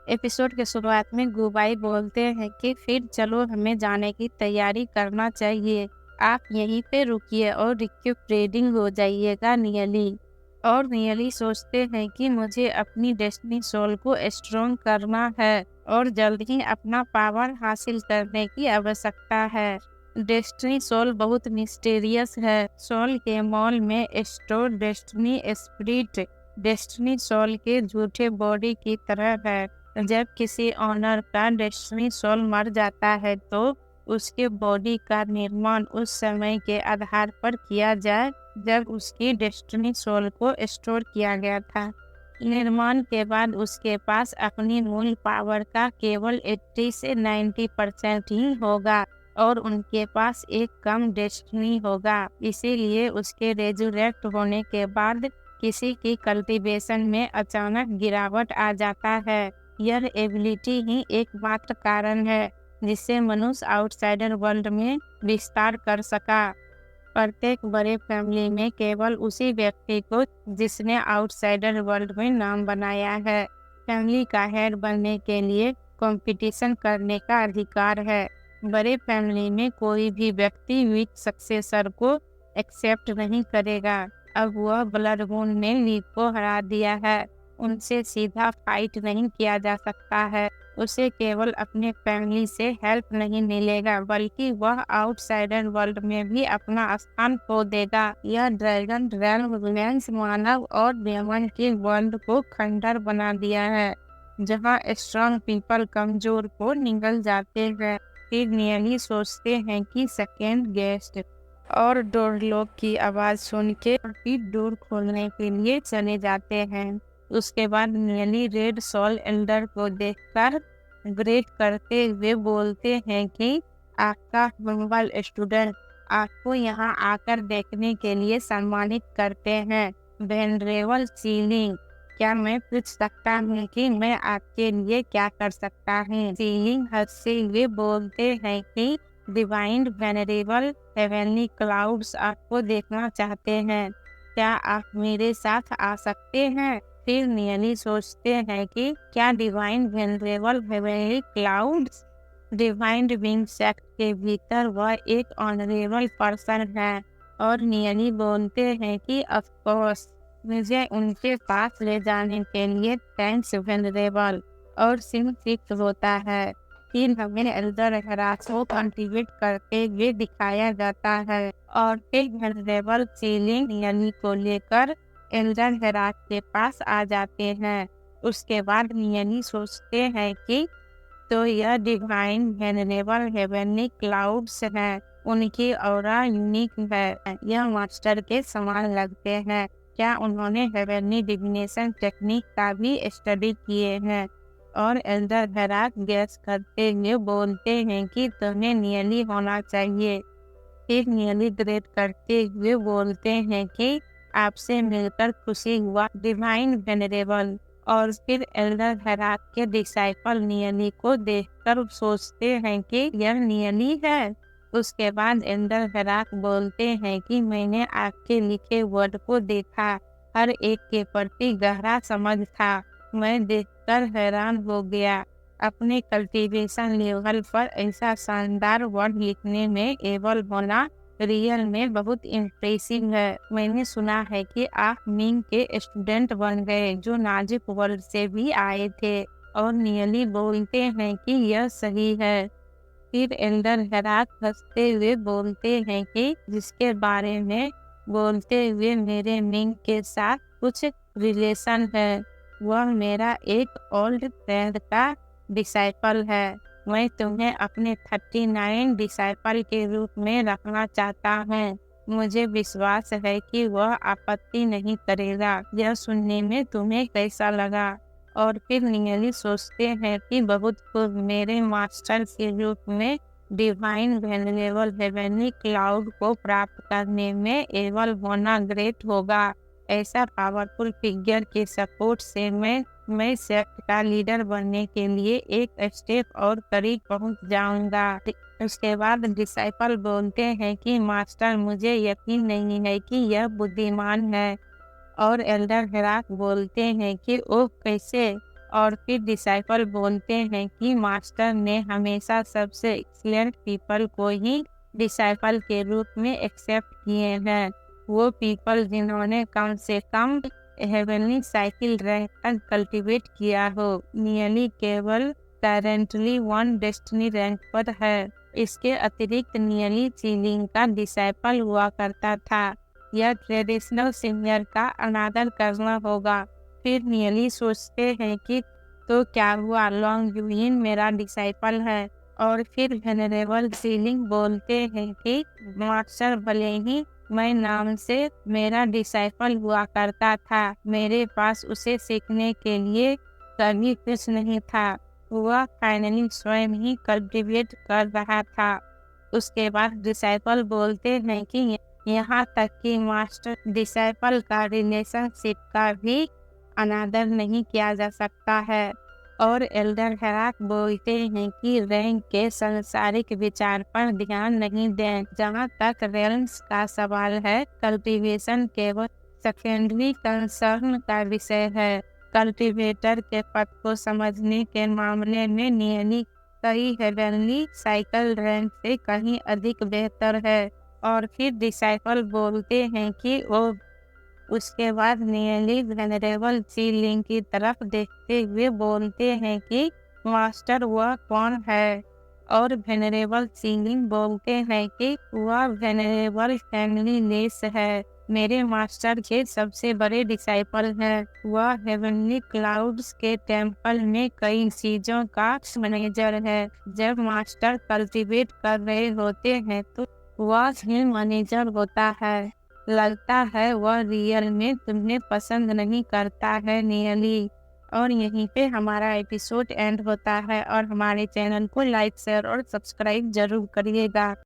Episode के शुरुआत में गुबाई बोलते हैं कि फिर चलो हमें जाने की तैयारी करना चाहिए। आप यहीं पे रुकिए और रिक्यूपरेटिंग हो जाइएगा नियली। और नियली सोचते हैं कि मुझे अपनी डेस्टिनी सोल को स्ट्रॉन्ग करना है और जल्द ही अपना पावर हासिल करने की आवश्यकता है। डेस्टिनी सोल बहुत मिस्टीरियस है। सोल के मॉल में store destiny spirit destiny soul के झूठे बॉडी की तरह है। जब किसी ऑनर का डेस्टिनी सोल मर जाता है तो उसके बॉडी का निर्माण उस समय के आधार पर किया जाए जब उसकी डेस्टिनी सोल को स्टोर किया गया था। निर्माण के बाद उसके पास अपनी मूल पावर का केवल 80 से 90% ही होगा और उनके पास एक कम डेस्टिनी होगा। इसीलिए उसके रेजुरेक्ट होने के बाद किसी की कल्टीवेशन में अचानक गिरावट आ जाता है। यह एबिलिटी ही एकमात्र कारण है जिससे मनुष्य आउटसाइडर वर्ल्ड में विस्तार कर सका। प्रत्येक बड़े फैमिली में केवल उसी व्यक्ति को जिसने आउटसाइडर वर्ल्ड में नाम बनाया है फैमिली का हेड बनने के लिए कंपटीशन करने का अधिकार है। बड़े फैमिली में कोई भी व्यक्ति वीक सक्सेसर को एक्सेप्ट नहीं करेगा। अब वह ब्लड मून ने लीग को हरा दिया है। उनसे सीधा फाइट नहीं किया जा सकता है। उसे केवल अपने फैमिली से हेल्प नहीं मिलेगा बल्कि वह आउटसाइडर वर्ल्ड में भी अपना स्थान खो देगा। यह ड्रैगन रेलेंस मानव और डेमन के वर्ल्ड को खंडर बना दिया है जहां स्ट्रॉन्ग पीपल कमजोर को निगल जाते हैं। फिर नियली सोचते हैं कि सेकेंड गेस्ट और डोर लॉक की आवाज सुन के डोर खोलने के लिए चले जाते हैं। उसके बाद नियली रेड सोल एल्डर को देखकर ग्रेट करते हुए बोलते हैं कि आपका मंगल स्टूडेंट आपको यहाँ आकर देखने के लिए सम्मानित करते हैं। वेनरेबल सीलिंग, क्या मैं पूछ सकता हूँ कि मैं आपके लिए क्या कर सकता हूँ? सीलिंग हंसते हुए बोलते हैं कि डिवाइन वेनरेबल हेवनली क्लाउड्स आपको देखना चाहते हैं। क्या आप मेरे साथ आ सकते हैं? फिर नियली सोचते हैं कि क्या divine venerable heavenly clouds divine wing sect के भीतर वह एक ऑनरेबल पर्सन है और नियली बोलते हैं कि ऑफ कोर्स मुझे उनके पास ले जाने के लिए थैंक्स वेनरेबल और सिम फिक्स होता है। फिर हमें एल्डर हेरास को कंट्रीब्यूट करते हुए दिखाया जाता है और फिर वेनरेबल सीलिंग नियली को लेकर एल्डर हेरास के पास आ जाते हैं। उसके बाद नियली सोचते हैं कि तो यह डिवाइन वेनरेबल हेवनली क्लाउड्स हैं। उनकी ऑरा यूनिक है। यह मास्टर के समान लगते हैं। क्या उन्होंने हेवनली डिविनेशन टेक्निक का भी स्टडी किए हैं? और एल्डर हेरास गैस करते हुए बोलते हैं कि तुम्हें नियली होना चाहिए। फिर नियली ग्रेट करते हुए बोलते हैं कि आपसे मिलकर खुशी हुआ डिवाइन वेनरेबल। और फिर एल्डर हेरास के डिसाइपल नियली को देखकर सोचते हैं कि यह नियली है। उसके बाद एल्डर हेरास बोलते हैं कि मैंने आपके लिखे वर्ड को देखा, हर एक के प्रति गहरा समझ था। मैं देखकर हैरान हो गया। अपने कल्टीवेशन लेवल पर ऐसा शानदार वर्ड लिखने में एबल होना रियल में बहुत इम्प्रेसिव है। मैंने सुना है कि आप मिंग के स्टूडेंट बन गए जो नाजुक वर्ल्ड से भी आए थे। और नियली बोलते हैं कि यह सही है। फिर एल्डर हेरास हंसते हुए बोलते हैं कि जिसके बारे में बोलते हुए मेरे मिंग के साथ कुछ रिलेशन है, वह मेरा एक ओल्ड फ्रेंड का डिसाइपल है। मैं तुम्हें अपने 39 डिसाइपल के रूप में रखना चाहता हूँ। मुझे विश्वास है कि वह आपत्ति नहीं करेगा। यह सुनने में तुम्हें कैसा लगा? और फिर नियली सोचते हैं कि बहुत खूब, मेरे मास्टर के रूप में डिवाइन वेनरेबल हेवनली क्लाउड को प्राप्त करने में एबल होना ग्रेट होगा। ऐसा पावरफुल फिगर के सपोर्ट से मैं सेक्ट का लीडर बनने के लिए एक स्टेप और करीब पहुंच जाऊंगा। उसके बाद डिसाइपल बोलते हैं कि मास्टर, मुझे यकीन नहीं है कि यह बुद्धिमान है। और एल्डर हेरास बोलते हैं कि ओह कैसे? और फिर डिसाइपल बोलते हैं कि मास्टर ने हमेशा सबसे एक्सीलेंट पीपल को ही डिसाइपल के रूप में एक्सेप्ट किए हैं, वो पीपल जिन्होंने कम से कम हेवनली साइकिल रैंक तक कल्टीवेट किया हो। नियली केवल करेंटली 1 डेस्टिनी रैंक पर है। इसके अतिरिक्त नियली सीलिंग का डिसाइपल हुआ करता था। यह ट्रेडिशनल सीनियर का अनादर करना होगा। फिर नियली सोचते हैं कि तो क्या हुआ, लॉन्ग यूइन मेरा डिसाइपल है। और फिर वेनरेबल सीलिंग बोलते हैं कि मास्टर भले ही मैं नाम से मेरा डिसाइपल हुआ करता था, मेरे पास उसे सीखने के लिए कभी कुछ नहीं था। वह फाइनली स्वयं ही कल्टिवेट कर रहा था। उसके बाद डिसाइपल बोलते हैं कि यहाँ तक कि मास्टर डिसाइपल का रिलेशनशिप का भी अनादर नहीं किया जा सकता है। और एल्डर हेराक बोलते हैं कि रैंक के सांसारिक विचार पर ध्यान नहीं दें। जहाँ तक रेल्म्स का सवाल है, कल्टीवेशन केवल सेकेंडरी कंसर्न का विषय है। कल्टीवेटर के पद को समझने के मामले में नियली कई हेवनली साइकिल रैंक से कहीं अधिक बेहतर है। और फिर डिसाइपल बोलते हैं कि वो उसके बाद नियली वेनरेबल सीलिंग की तरफ देखते हुए बोलते हैं कि मास्टर वह कौन है। और वेनरेबल सीलिंग बोलते हैं कि वह वेनरेबल फैमिली लेस है, मेरे मास्टर के सबसे बड़े डिसाइपल हैं। वह हेवनली क्लाउड्स के टेम्पल में कई चीज़ों का मैनेजर है। जब मास्टर कल्टीवेट कर रहे होते हैं तो वह ही मैनेजर होता है। लगता है वह रियल में तुम्हें पसंद नहीं करता है नियली। और यहीं पे हमारा एपिसोड एंड होता है। और हमारे चैनल को लाइक, शेयर और सब्सक्राइब जरूर करिएगा।